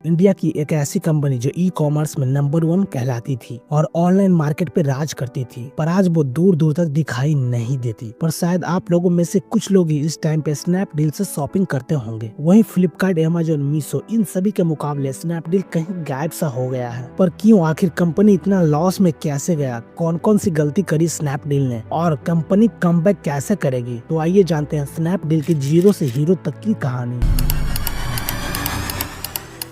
India की एक ऐसी कंपनी जो ई कॉमर्स में नंबर 1 कहलाती थी और ऑनलाइन मार्केट पे राज करती थी, पर आज वो दूर दूर तक दिखाई नहीं देती। पर शायद आप लोगों में से कुछ लोग ही इस टाइम पे स्नैपडील से शॉपिंग करते होंगे। वहीं फ्लिपकार्ट, अमेज़न, मीशो इन सभी के मुकाबले स्नैपडील कहीं गायब सा हो गया है। पर क्यों, आखिर कंपनी इतना लॉस में कैसे गया, कौन कौन सी गलती करी स्नैपडील ने और कंपनी कमबैक कैसे करेगी? तो आइए जानते हैं स्नैपडील की जीरो से हीरो तक की कहानी।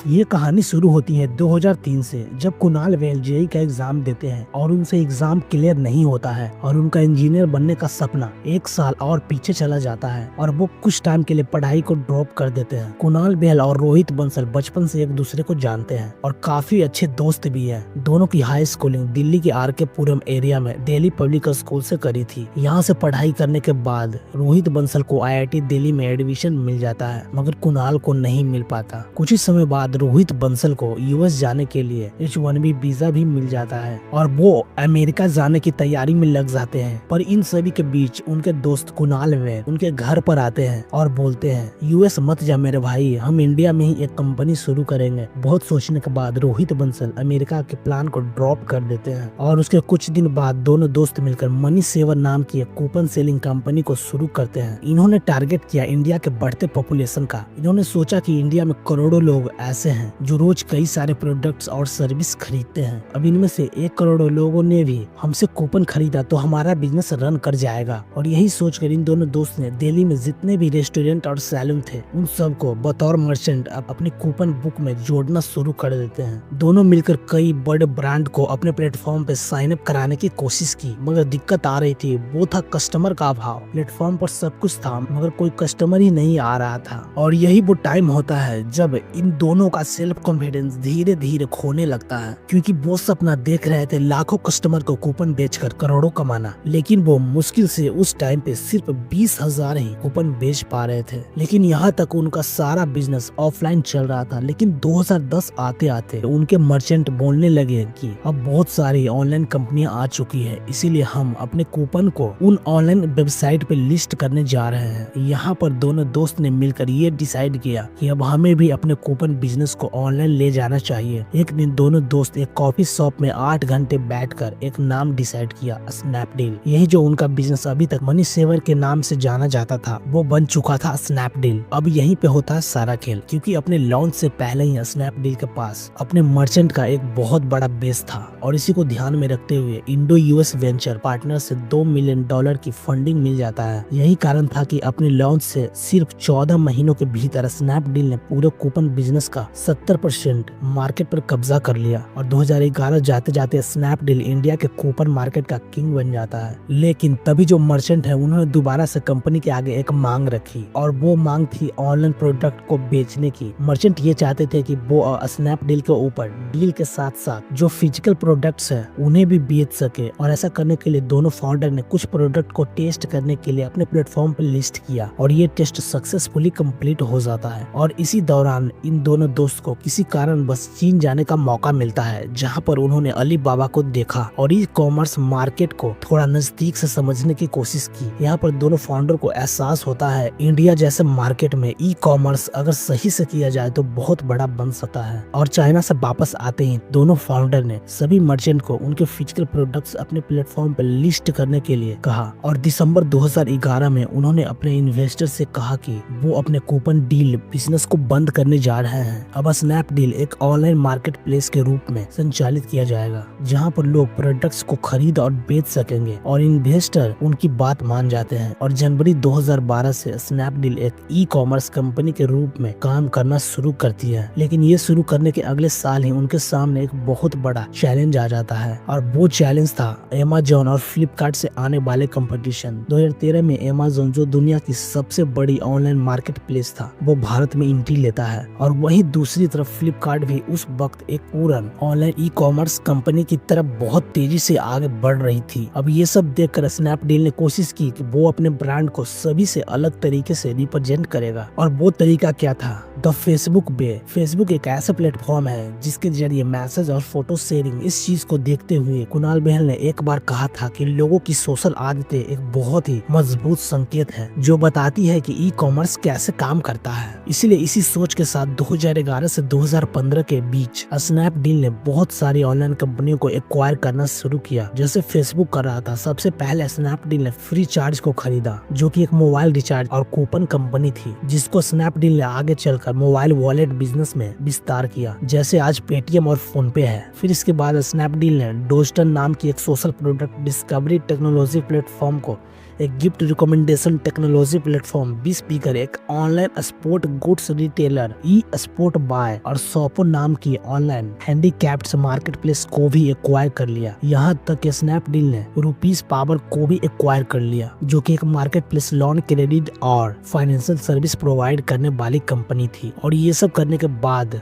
ये कहानी शुरू होती है 2003 से, जब कुणाल वेल जेईई का एग्जाम देते हैं और उनसे एग्जाम क्लियर नहीं होता है और उनका इंजीनियर बनने का सपना 1 साल और पीछे चला जाता है और वो कुछ टाइम के लिए पढ़ाई को ड्रॉप कर देते हैं। कुणाल वेल और रोहित बंसल बचपन से एक दूसरे को जानते हैं और काफी अच्छे दोस्त भी है। दोनों की हाई स्कूलिंग दिल्ली के आर.के. पुरम एरिया में दिल्ली पब्लिक स्कूल से करी थी। यहाँ से पढ़ाई करने के बाद रोहित बंसल को IIT दिल्ली में एडमिशन मिल जाता है, मगर कुणाल को नहीं मिल पाता। कुछ ही समय बाद रोहित बंसल को US जाने के लिए H1B वीजा भी मिल जाता है और वो अमेरिका जाने की तैयारी में लग जाते हैं। पर इन सभी के बीच उनके दोस्त कुणाल वेल उनके घर पर आते हैं और बोलते हैं, US मत जा मेरे भाई, हम इंडिया में ही एक कंपनी शुरू करेंगे। बहुत सोचने के बाद रोहित बंसल अमेरिका के प्लान को ड्रॉप कर देते हैं और उसके कुछ दिन बाद दोनों दोस्त मिलकर मनी सेवर नाम की एक कूपन सेलिंग कंपनी को शुरू करते हैं। इन्होंने टारगेट किया इंडिया के बढ़ते पॉपुलेशन का। इन्होंने सोचा कि इंडिया में करोड़ों लोग ऐसे हैं जो रोज कई सारे प्रोडक्ट्स और सर्विस खरीदते हैं। अब इनमें से 1 करोड़ लोगों ने भी हमसे कूपन खरीदा तो हमारा बिजनेस रन कर जाएगा। और यही सोचकर इन दोनों दोस्त ने दिल्ली में जितने भी रेस्टोरेंट और सैलून थे उन सबको बतौर मर्चेंट अपनी कूपन बुक में जोड़ना शुरू कर देते हैं। दोनों मिलकर कई बड़े ब्रांड को अपने प्लेटफॉर्म पे साइन अप कराने की कोशिश की, मगर दिक्कत आ रही थी, वो था कस्टमर का अभाव। प्लेटफॉर्म पर सब कुछ था मगर कोई कस्टमर ही नहीं आ रहा था। और यही वो टाइम होता है जब इन दोनों का सेल्फ कॉन्फिडेंस धीरे धीरे खोने लगता है, क्योंकि वो सपना देख रहे थे लाखों कस्टमर को कूपन बेचकर करोड़ों कमाना, लेकिन वो मुश्किल से उस टाइम पे सिर्फ 20,000 ही कूपन बेच पा रहे थे। लेकिन यहाँ तक उनका सारा बिजनेस ऑफलाइन चल रहा था। लेकिन 2010 आते आते उनके मर्चेंट बोलने लगे कि अब बहुत सारी ऑनलाइन कंपनियां आ चुकी है, इसीलिए हम अपने कूपन को उन ऑनलाइन वेबसाइट पे लिस्ट करने जा रहे हैं। यहाँ पर दोनों दोस्त ने मिलकर ये डिसाइड किया कि अब हमें भी अपने कूपन बिजनेस को ऑनलाइन ले जाना चाहिए। एक दिन दोनों दोस्त एक कॉफी शॉप में 8 घंटे बैठकर एक नाम डिसाइड किया, स्नैपडील। यही जो उनका बिजनेस अभी तक मनी सेवर के नाम से जाना जाता था वो बन चुका था स्नैपडील। अब यहीं पे होता है सारा खेल, क्योंकि अपने लॉन्च से पहले ही स्नैपडील के पास अपने मर्चेंट का एक बहुत बड़ा बेस था और इसी को ध्यान में रखते हुए इंडो US वेंचर पार्टनर से $2 मिलियन की फंडिंग मिल जाता है। यही कारण था कि अपने लॉन्च से सिर्फ 14 महीनों के भीतर स्नैपडील ने पूरे कूपन बिजनेस का 70% मार्केट पर कब्जा कर लिया और 2011 जाते जाते स्नैपडील इंडिया के कूपन मार्केट का किंग बन जाता है। लेकिन तभी जो मर्चेंट है उन्होंने दोबारा से कंपनी के आगे एक मांग रखी और वो मांग थी ऑनलाइन प्रोडक्ट को बेचने की। मर्चेंट ये चाहते थे कि वो स्नैपडील के ऊपर डील के साथ साथ जो फिजिकल प्रोडक्ट्स है उन्हें भी बेच सके। और ऐसा करने के लिए दोनों फाउंडर ने कुछ प्रोडक्ट को टेस्ट करने के लिए अपने प्लेटफॉर्म पर लिस्ट किया और ये टेस्ट सक्सेसफुली कंप्लीट हो जाता है। और इसी दौरान इन दोनों दोस्त को किसी कारण बस चीन जाने का मौका मिलता है, जहां पर उन्होंने अलीबाबा को देखा और ई कॉमर्स मार्केट को थोड़ा नजदीक से समझने की कोशिश की। यहाँ पर दोनों फाउंडर को एहसास होता है इंडिया जैसे मार्केट में ई कॉमर्स अगर सही से किया जाए तो बहुत बड़ा बन सकता है। और चाइना से वापस आते ही दोनों फाउंडर ने सभी मर्चेंट को उनके फिजिकल प्रोडक्ट्स अपने प्लेटफॉर्म पर लिस्ट करने के लिए कहा और दिसंबर 2011 में उन्होंने अपने इन्वेस्टर से कहा कि वो अपने कूपन डील बिजनेस को बंद करने जा रहे हैं। अब स्नैपडील एक ऑनलाइन मार्केट प्लेस के रूप में संचालित किया जाएगा, जहां पर लोग प्रोडक्ट्स को खरीद और बेच सकेंगे और इन्वेस्टर उनकी बात मान जाते हैं। और जनवरी 2012 से स्नैपडील एक ई कॉमर्स कंपनी के रूप में काम करना शुरू करती है। लेकिन ये शुरू करने के अगले साल ही उनके सामने एक बहुत बड़ा चैलेंज आ जाता है और वो चैलेंज था अमेज़न और फ्लिपकार्ट से आने वाले कंपटीशन। 2013 में अमेज़न, जो दुनिया की सबसे बड़ी ऑनलाइन मार्केट प्लेस था, वो भारत में एंट्री लेता है और वहीं दूसरी तरफ फ्लिपकार्ट भी उस वक्त एक पूर्ण ऑनलाइन ई कॉमर्स कंपनी की तरफ बहुत तेजी से आगे बढ़ रही थी। अब ये सब देखकर स्नैपडील ने कोशिश की कि वो अपने ब्रांड को सभी से अलग तरीके से रिप्रेजेंट करेगा। और वो तरीका क्या था? The Facebook way. फेसबुक एक ऐसा प्लेटफॉर्म है जिसके जरिए मैसेज और फोटो शेयरिंग, इस चीज को देखते हुए कुणाल वेल ने एक बार कहा था कि लोगों की सोशल आदतें एक बहुत ही मजबूत संकेत है जो बताती है कि ई कॉमर्स कैसे काम करता है। इसीलिए इसी सोच के साथ 2011 2011 से 2015 के बीच स्नैपडील ने बहुत सारी ऑनलाइन कंपनियों को एक्वायर करना शुरू किया, जैसे फेसबुक कर रहा था। सबसे पहले स्नैपडील ने फ्री चार्ज को खरीदा, जो कि एक मोबाइल रिचार्ज और कूपन कंपनी थी, जिसको स्नैपडील ने आगे चलकर मोबाइल वॉलेट बिजनेस में विस्तार किया, जैसे आज पेटीएम और फोन पे है। फिर इसके बाद स्नैपडील ने डोस्टन नाम की एक social product discovery technology platform को एक gift recommendation technology platform, B speaker, एक online sport goods retailer, e sport buy और शॉपो नाम की ऑनलाइन हैंडीकैप्ड मार्केट प्लेस को भी एक्वायर कर लिया। यहाँ तक कि स्नैपडील ने रुपीज पावर को भी एक्वायर कर लिया, जो कि एक मार्केट प्लेस लोन, क्रेडिट और फाइनेंशियल सर्विस प्रोवाइड करने वाली कंपनी थी। और ये सब करने के बाद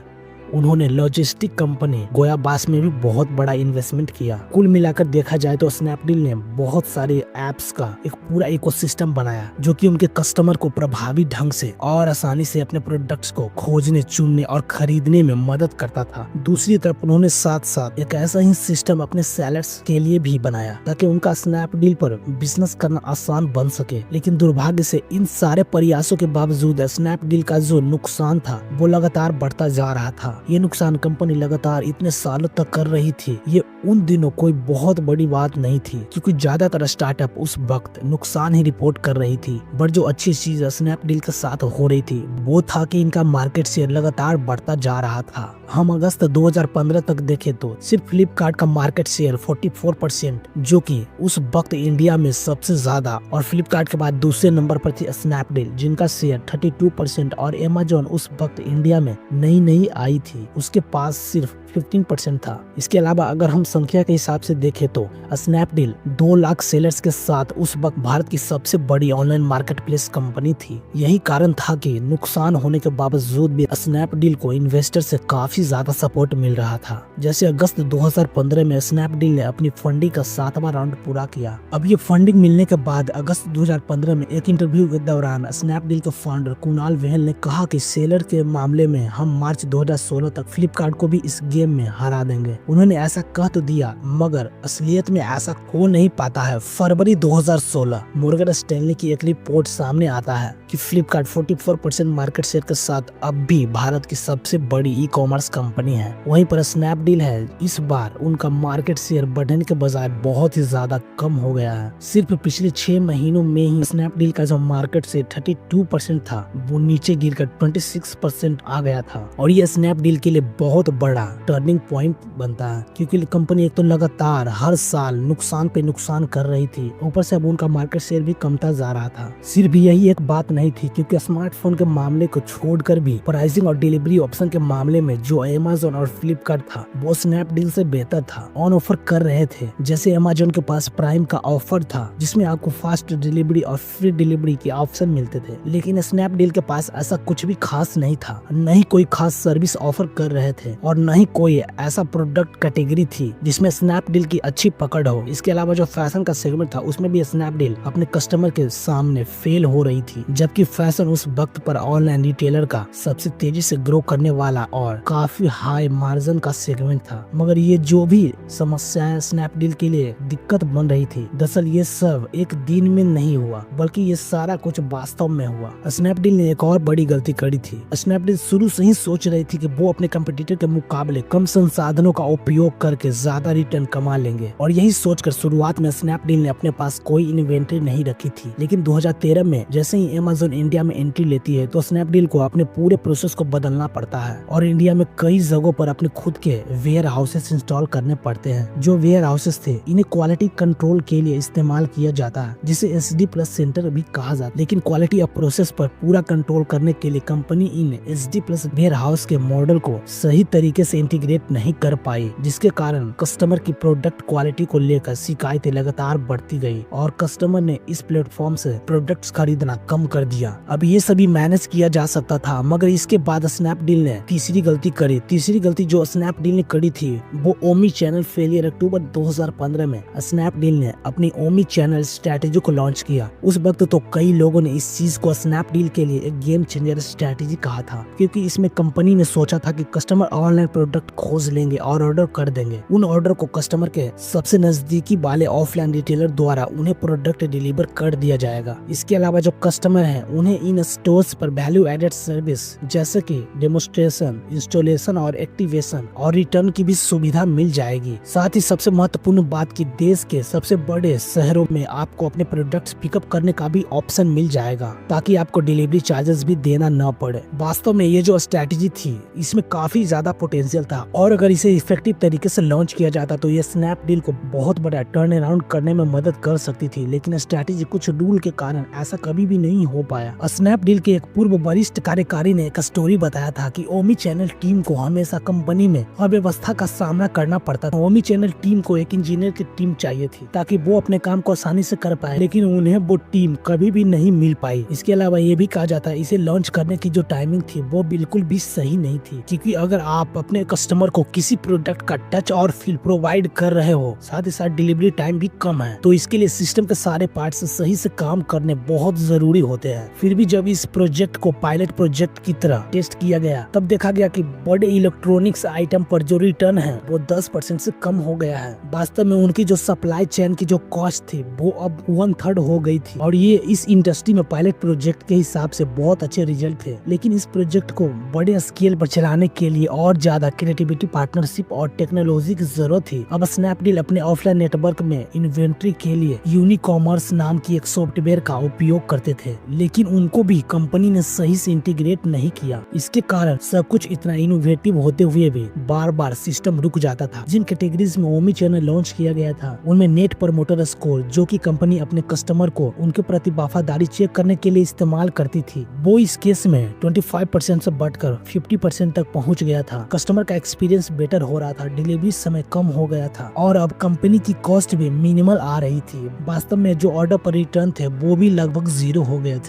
उन्होंने लॉजिस्टिक कंपनी गोयाबास में भी बहुत बड़ा इन्वेस्टमेंट किया। कुल मिलाकर देखा जाए तो स्नैपडील ने बहुत सारे एप्स का एक पूरा इकोसिस्टम बनाया, जो कि उनके कस्टमर को प्रभावी ढंग से और आसानी से अपने प्रोडक्ट्स को खोजने, चुनने और खरीदने में मदद करता था। दूसरी तरफ उन्होंने साथ साथ एक ऐसा ही सिस्टम अपने सेलर्स के लिए भी बनाया, ताकि उनका स्नैपडील पर बिजनेस करना आसान बन सके। लेकिन दुर्भाग्य से इन सारे प्रयासों के बावजूद स्नैपडील का जो नुकसान था वो लगातार बढ़ता जा रहा था। ये नुकसान कंपनी लगातार इतने सालों तक कर रही थी, ये उन दिनों कोई बहुत बड़ी बात नहीं थी, क्योंकि ज्यादातर स्टार्टअप उस वक्त नुकसान ही रिपोर्ट कर रही थी। बट जो अच्छी चीज स्नैपडील के साथ हो रही थी वो था कि इनका मार्केट शेयर लगातार बढ़ता जा रहा था। हम अगस्त 2015 तक देखें तो सिर्फ फ्लिपकार्ट का मार्केट शेयर 44%, जो कि उस वक्त इंडिया में सबसे ज्यादा, और फ्लिपकार्ट के बाद दूसरे नंबर पर थी स्नैपडील, जिनका शेयर 32%, और अमेज़न उस वक्त इंडिया में नई आई थी, उसके पास सिर्फ 15% था। इसके अलावा अगर हम संख्या के हिसाब से देखें तो स्नैपडील 2 लाख सेलर्स के साथ उस वक्त भारत की सबसे बड़ी ऑनलाइन मार्केटप्लेस कंपनी थी। यही कारण था कि नुकसान होने के बावजूद भी स्नैपडील को इन्वेस्टर से काफी ज्यादा सपोर्ट मिल रहा था। जैसे अगस्त 2015 में स्नैपडील ने अपनी फंडिंग का 7वां राउंड पूरा किया। अब ये फंडिंग मिलने के बाद अगस्त 2015 में एक इंटरव्यू के दौरान स्नैपडील के फाउंडर कुणाल वेहल ने कहा कि सेलर के मामले में हम मार्च 2016 तक फ्लिपकार्ट को भी इस गेम में हरा देंगे। उन्होंने ऐसा कह तो दिया, मगर असलियत में ऐसा हो नहीं पाता है। फरवरी 2016 मॉर्गन स्टैनली की एक रिपोर्ट सामने आता है कि फ्लिपकार्ट 44% मार्केट शेयर के साथ अब भी भारत की सबसे बड़ी ई कॉमर्स कंपनी है। वहीं पर स्नैपडील है, इस बार उनका मार्केट शेयर बढ़ने के बजाय बहुत ही ज्यादा कम हो गया है। सिर्फ पिछले 6 महीनों में ही स्नैपडील का जो मार्केट शेयर 32% था वो नीचे गिरकर 26% आ गया था। और ये स्नैपडील के लिए बहुत बड़ा टर्निंग पॉइंट बनता है, क्योंकि कंपनी एक तो लगातार हर साल नुकसान पे नुकसान कर रही थी, ऊपर से अब उनका मार्केट शेयर भी कमता जा रहा था। सिर्फ यही एक बात नहीं थी, क्योंकि स्मार्टफोन के मामले को छोड़कर भी प्राइसिंग और डिलीवरी ऑप्शन के मामले में जो अमेज़न और फ्लिपकार्ट था वो स्नैपडील से बेहतर था। ऑन ऑफर कर रहे थे, जैसे अमेज़न के पास प्राइम का ऑफर था जिसमें आपको फास्ट डिलीवरी और फ्री डिलीवरी के ऑप्शन मिलते थे, लेकिन स्नैपडील के पास ऐसा कुछ भी खास नहीं था। न ही कोई खास सर्विस ऑफर कर रहे थे और न ही कोई ऐसा प्रोडक्ट कैटेगरी थी जिसमें स्नैपडील की अच्छी पकड़ हो। इसके अलावा जो फैशन का सेगमेंट था उसमें भी स्नैपडील अपने कस्टमर के सामने फेल हो रही थी, जबकि फैशन उस वक्त पर ऑनलाइन रिटेलर का सबसे तेजी से ग्रो करने वाला और काफी हाई मार्जिन का सेगमेंट था। मगर ये जो भी समस्याएं स्नैपडील के लिए दिक्कत बन रही थी, दरअसल ये सब एक दिन में नहीं हुआ, बल्कि ये सारा कुछ वास्तव में हुआ। स्नैपडील ने एक और बड़ी गलती करी थी। स्नैपडील शुरू से ही सोच रही थी कि वो अपने कंपटीटर के मुकाबले कम संसाधनों का उपयोग करके ज्यादा रिटर्न कमा लेंगे, और यही सोचकर शुरुआत में स्नैपडील ने अपने पास कोई इन्वेंटरी नहीं रखी थी। लेकिन 2013 में जैसे ही अमेज़न इंडिया में एंट्री लेती है तो स्नैपडील को अपने पूरे प्रोसेस को बदलना पड़ता है, और इंडिया में कई जगहों पर अपने खुद के वेयर हाउसेस इंस्टॉल करने पड़ते हैं। जो वेयर हाउसेस थे इन्हें क्वालिटी कंट्रोल के लिए इस्तेमाल किया जाता है, जिसे SD+ सेंटर भी कहा जाता है। लेकिन क्वालिटी ऑफ प्रोसेस पर पूरा कंट्रोल करने के लिए कंपनी इन SD+ वेयर हाउस के मॉडल को सही तरीके से इंटीग्रेट नहीं कर पाई, जिसके कारण कस्टमर की प्रोडक्ट क्वालिटी को लेकर शिकायतें लगातार बढ़ती गई और कस्टमर ने इस प्लेटफॉर्म से प्रोडक्ट्स खरीदना कम कर दिया। अब ये सभी मैनेज किया जा सकता था, मगर इसके बाद स्नैपडील ने तीसरी गलती करी। तीसरी गलती जो स्नैपडील ने करी थी वो ओमी चैनल फेलियर। अक्टूबर 2015 में स्नैपडील ने अपनी ओमी चैनल स्ट्रेटेजी को लॉन्च किया। उस वक्त तो कई लोगों ने इस चीज को स्नैपडील के लिए एक गेम चेंजर स्ट्रेटेजी कहा था, क्योंकि इसमें कंपनी ने सोचा था कि कस्टमर ऑनलाइन प्रोडक्ट खोज लेंगे और ऑर्डर कर देंगे। उन ऑर्डर को कस्टमर के सबसे नजदीकी वाले ऑफलाइन रिटेलर द्वारा उन्हें प्रोडक्ट डिलीवर कर दिया जाएगा। इसके अलावा जो कस्टमर हैं उन्हें इन स्टोर्स पर वैल्यू एडेड सर्विस जैसे कि डेमोन्स्ट्रेशन, इंस्टॉलेशन और एक्टिवेशन और रिटर्न की भी सुविधा मिल जाएगी। साथ ही सबसे महत्वपूर्ण बात कि देश के सबसे बड़े शहरों में आपको अपने प्रोडक्ट्स पिकअप करने का भी ऑप्शन मिल जाएगा ताकि आपको डिलीवरी चार्जेस भी देना न पड़े। वास्तव में ये जो स्ट्रैटेजी थी इसमें काफी ज्यादा पोटेंशियल था और अगर इसे इफेक्टिव तरीके से लॉन्च किया जाता तो ये स्नैपडील को बहुत बड़ा टर्न अराउंड करने में मदद कर सकती थी, लेकिन स्ट्रैटेजी कुछ रूल के कारण ऐसा कभी भी नहीं हो पाया। स्नैपडील के एक पूर्व वरिष्ठ कार्यकारी ने एक स्टोरी बताया था कि ओमी चैनल टीम को हमेशा कंपनी में अव्यवस्था का सामना करना पड़ता था। ओमी चैनल टीम को एक इंजीनियर की टीम चाहिए थी ताकि वो अपने काम को आसानी से कर पाए, लेकिन उन्हें वो टीम कभी भी नहीं मिल पाई। इसके अलावा ये भी कहा जाता है इसे लॉन्च करने की जो टाइमिंग थी वो बिल्कुल भी सही नहीं थी, क्योंकि अगर आप अपने कस्टमर को किसी प्रोडक्ट का टच और फील प्रोवाइड कर रहे हो, साथ ही साथ डिलीवरी टाइम भी कम है, तो इसके लिए सिस्टम के सारे पार्ट्स सही से काम करने बहुत जरूरी होते हैं। फिर भी जब इस प्रोजेक्ट को पायलट प्रोजेक्ट की तरह टेस्ट किया गया तब देखा गया कि बड़े इलेक्ट्रॉनिक्स आइटम पर जो रिटर्न है वो 10% से कम हो गया है। वास्तव में उनकी जो सप्लाई चेन की जो कॉस्ट थी वो अब 1/3 हो गई थी और ये इस इंडस्ट्री में पायलट प्रोजेक्ट के हिसाब से बहुत अच्छे रिजल्ट थे। लेकिन इस प्रोजेक्ट को बड़े स्केल पर चलाने के लिए और ज्यादा क्रिएटिविटी, पार्टनरशिप और टेक्नोलॉजी की जरूरत थी। अब स्नैपडील अपने ऑफलाइन नेटवर्क में इन्वेंट्री के लिए यूनिकॉमर्स नाम की एक सॉफ्टवेयर का उपयोग करते थे, लेकिन उनको भी कंपनी ने सही से इंटीग्रेट नहीं किया। इसके कारण सब कुछ इतना इनोवेटिव होते हुए भी बार बार सिस्टम रुक जाता था। जिन कैटेगरीज में ओमी चैनल लॉन्च किया गया था उनमें नेट प्रमोटर स्कोर, जो कि कंपनी अपने कस्टमर को उनके प्रति वफादारी चेक करने के लिए इस्तेमाल करती थी, वो इस केस में 25% से बढ़कर 50% तक पहुंच गया था। कस्टमर का एक्सपीरियंस बेटर हो रहा था, डिलीवरी समय कम हो गया था और अब कंपनी की कॉस्ट भी मिनिमल आ रही थी। वास्तव में जो ऑर्डर पर रिटर्न थे वो भी लगभग 0 हो गए थे।